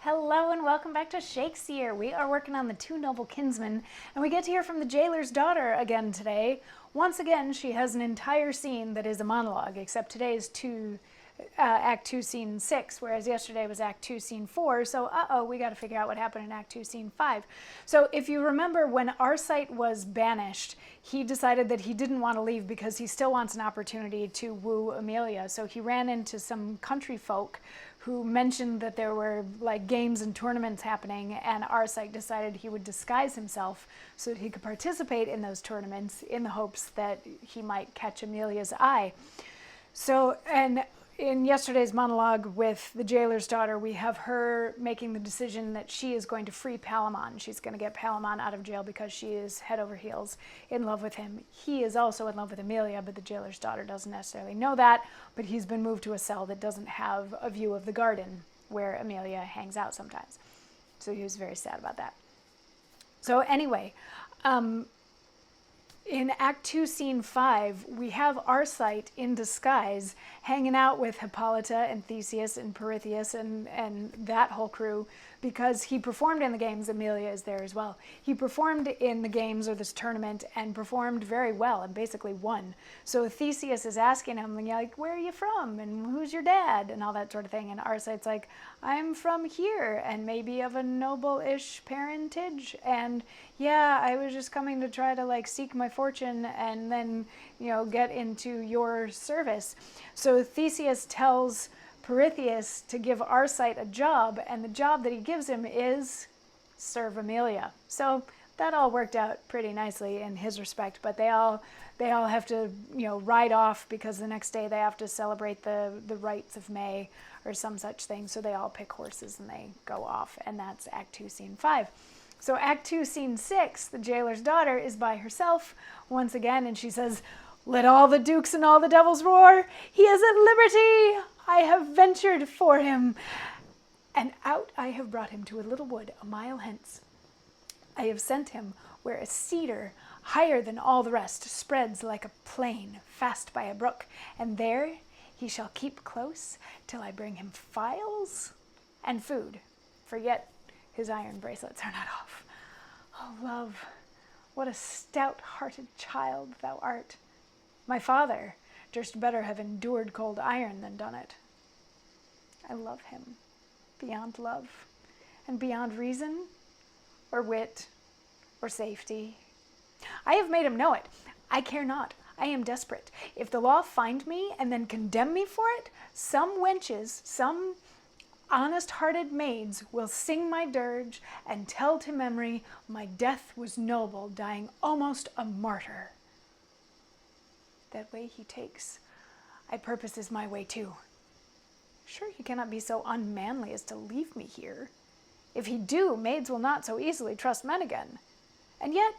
Hello and welcome back to Shakesyear. We are working on the two noble kinsmen, and we get to hear from the jailer's daughter again today. Once again, she has an entire scene that is a monologue, except today is Act 2, Scene 6, whereas yesterday was Act 2, Scene 4. So, we got to figure out what happened in Act 2, Scene 5. So, if you remember, when Arcite was banished, he decided that he didn't want to leave because he still wants an opportunity to woo Emilia. So, he ran into some country folk who mentioned that there were like games and tournaments happening, and Arcite decided he would disguise himself so that he could participate in those tournaments in the hopes that he might catch Emilia's eye. So, and in yesterday's monologue with the jailer's daughter, we have her making the decision that she is going to free Palamon. She's going to get Palamon out of jail because she is head over heels in love with him. He is also in love with Emilia, but the jailer's daughter doesn't necessarily know that, but he's been moved to a cell that doesn't have a view of the garden where Emilia hangs out sometimes. So he was very sad about that. So anyway, in Act 2, Scene 5, we have Arcite in disguise hanging out with Hippolyta and Theseus and Pirithous and that whole crew because he performed in the games. Emilia is there as well. He performed in the games or this tournament and performed very well and basically won. So Theseus is asking him, like, where are you from? And who's your dad? And all that sort of thing. And Arcite's like, I'm from here and maybe of a noble-ish parentage. And yeah, I was just coming to try to like seek my fortune and then, get into your service. So Theseus tells Pirithous to give Arcite a job, and the job that he gives him is serve Emilia. So that all worked out pretty nicely in his respect, but they all have to, ride off because the next day they have to celebrate the rites of May or some such thing. So they all pick horses and they go off, and that's Act 2, Scene 5. So Act 2, Scene 6, the jailer's daughter is by herself once again, and she says, let all the dukes and all the devils roar. He is at liberty. I have ventured for him. And out I have brought him to a little wood a mile hence. I have sent him where a cedar, higher than all the rest, spreads like a plain fast by a brook. And there he shall keep close till I bring him files and food. For yet his iron bracelets are not off. Oh, love, what a stout-hearted child thou art. My father durst better have endured cold iron than done it. I love him beyond love, and beyond reason, or wit, or safety. I have made him know it. I care not. I am desperate. If the law find me and then condemn me for it, some wenches, some honest-hearted maids will sing my dirge and tell to memory my death was noble, dying almost a martyr. That way he takes, I purpose is my way too. Sure, he cannot be so unmanly as to leave me here. If he do, maids will not so easily trust men again. And yet,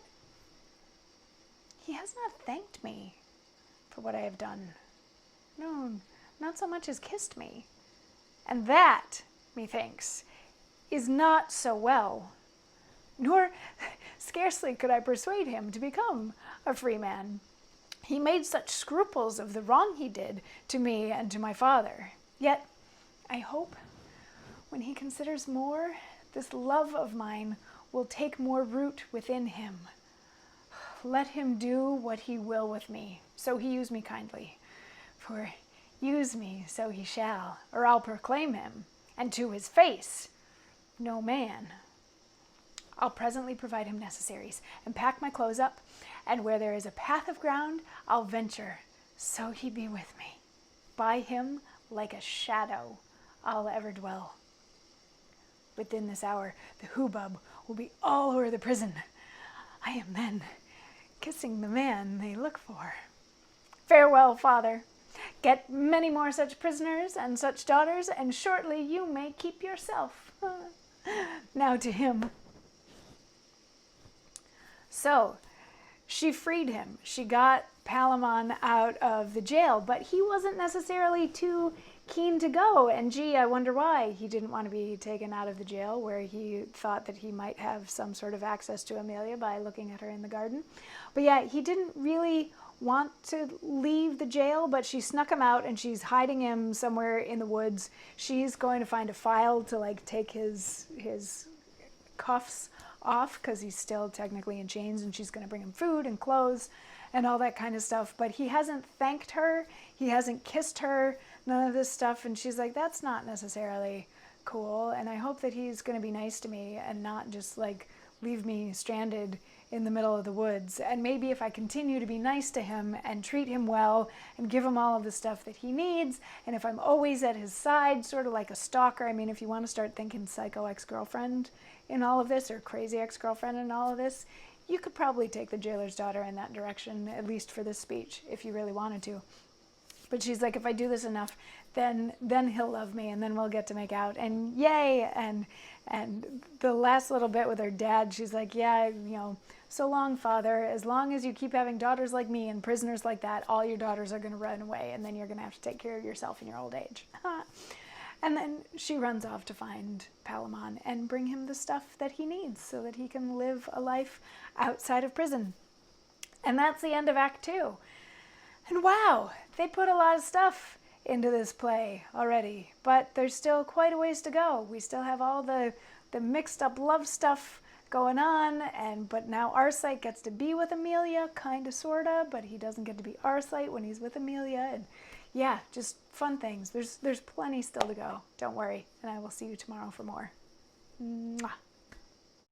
he has not thanked me for what I have done. No, not so much as kissed me. And that, methinks, is not so well. Nor scarcely could I persuade him to become a free man. He made such scruples of the wrong he did to me and to my father. Yet, I hope, when he considers more, this love of mine will take more root within him. Let him do what he will with me, so he use me kindly. For use me, so he shall, or I'll proclaim him, and to his face, no man. I'll presently provide him necessaries, and pack my clothes up, and where there is a path of ground, I'll venture, so he be with me. By him, like a shadow, I'll ever dwell. Within this hour, the hubbub will be all o'er the prison. I am then kissing the man they look for. Farewell, father. Get many more such prisoners and such daughters, and shortly you may keep yourself. Now to him. So, she freed him. She got Palamon out of the jail, but he wasn't necessarily too keen to go. And gee, I wonder why he didn't want to be taken out of the jail where he thought that he might have some sort of access to Emilia by looking at her in the garden. But yeah, he didn't really want to leave the jail, but she snuck him out and she's hiding him somewhere in the woods. She's going to find a file to like take his cuffs off because he's still technically in chains, and she's going to bring him food and clothes and all that kind of stuff. But he hasn't thanked her. He hasn't kissed her, none of this stuff. And she's like, that's not necessarily cool. And I hope that he's going to be nice to me and not just like leave me stranded in the middle of the woods. And maybe if I continue to be nice to him and treat him well and give him all of the stuff that he needs, and if I'm always at his side, sort of like a stalker. I mean, if you want to start thinking psycho ex-girlfriend in all of this, or crazy ex-girlfriend in all of this, you could probably take the jailer's daughter in that direction, at least for this speech, if you really wanted to. But she's like, if I do this enough, then he'll love me, and then we'll get to make out, and yay. And the last little bit with her dad, she's like, yeah, so long, father. As long as you keep having daughters like me and prisoners like that, all your daughters are going to run away, and then you're going to have to take care of yourself in your old age. And then she runs off to find Palamon and bring him the stuff that he needs so that he can live a life outside of prison. And that's the end of Act 2. And wow, they put a lot of stuff into this play already, but there's still quite a ways to go. We still have all the mixed up love stuff going on, but now Arcite gets to be with Amelia, kinda sorta, but he doesn't get to be Arcite when he's with Amelia, and yeah, just fun things. There's plenty still to go. Don't worry, and I will see you tomorrow for more. Mwah.